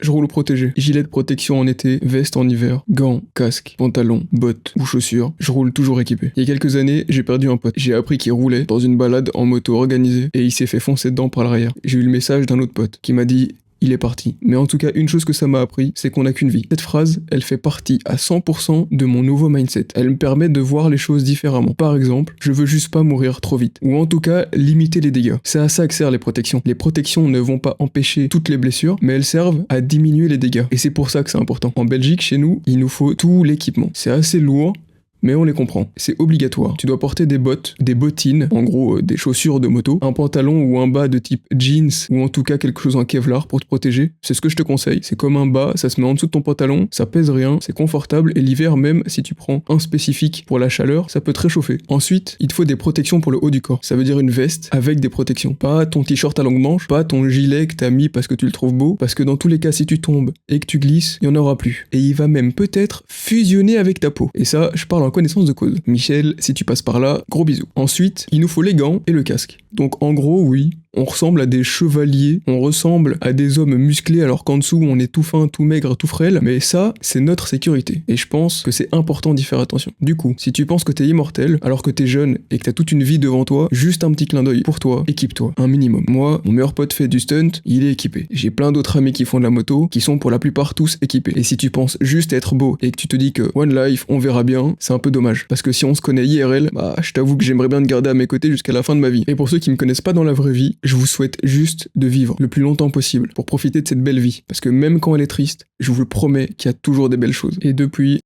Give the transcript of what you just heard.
je roule protégé. Gilet de protection en été, veste en hiver, gants, casque, pantalon, bottes ou chaussures. Je roule toujours équipé. Il y a quelques années, j'ai perdu un pote. J'ai appris qu'il roulait dans une balade en moto organisée et il s'est fait foncer dedans par l'arrière. J'ai eu le message d'un autre pote qui m'a dit il est parti. Mais en tout cas, une chose que ça m'a appris, c'est qu'on n'a qu'une vie. Cette phrase, elle fait partie à 100% de mon nouveau mindset. Elle me permet de voir les choses différemment. Par exemple, je veux juste pas mourir trop vite. Ou en tout cas, limiter les dégâts. C'est à ça que servent les protections. Les protections ne vont pas empêcher toutes les blessures, mais elles servent à diminuer les dégâts. Et c'est pour ça que c'est important. En Belgique, chez nous, il nous faut tout l'équipement. C'est assez lourd, mais on les comprend. C'est obligatoire. Tu dois porter des bottes, des bottines, en gros des chaussures de moto, un pantalon ou un bas de type jeans ou en tout cas quelque chose en Kevlar pour te protéger. C'est ce que je te conseille. C'est comme un bas, ça se met en dessous de ton pantalon, ça pèse rien, c'est confortable et l'hiver même si tu prends un spécifique pour la chaleur, ça peut te réchauffer. Ensuite, il te faut des protections pour le haut du corps. Ça veut dire une veste avec des protections. Pas ton t-shirt à longue manche, pas ton gilet que t'as mis parce que tu le trouves beau, parce que dans tous les cas si tu tombes et que tu glisses, il y en aura plus. Et il va même peut-être fusionner avec ta peau. Et ça, je parle en connaissance de cause. Michel, si tu passes par là, gros bisous. Ensuite, il nous faut les gants et le casque. Donc en gros, oui, on ressemble à des chevaliers, on ressemble à des hommes musclés alors qu'en dessous on est tout fin, tout maigre, tout frêle, mais ça, c'est notre sécurité. Et je pense que c'est important d'y faire attention. Du coup, si tu penses que t'es immortel, alors que t'es jeune et que t'as toute une vie devant toi, juste un petit clin d'œil pour toi, équipe-toi, un minimum. Moi, mon meilleur pote fait du stunt, il est équipé. J'ai plein d'autres amis qui font de la moto, qui sont pour la plupart tous équipés. Et si tu penses juste être beau et que tu te dis que one life, on verra bien, c'est un peu dommage. Parce que si on se connaît IRL, bah je t'avoue que j'aimerais bien te garder à mes côtés jusqu'à la fin de ma vie. Et pour ceux qui me connaissent pas dans la vraie vie, je vous souhaite juste de vivre le plus longtemps possible pour profiter de cette belle vie. Parce que même quand elle est triste, je vous le promets qu'il y a toujours des belles choses. Et depuis,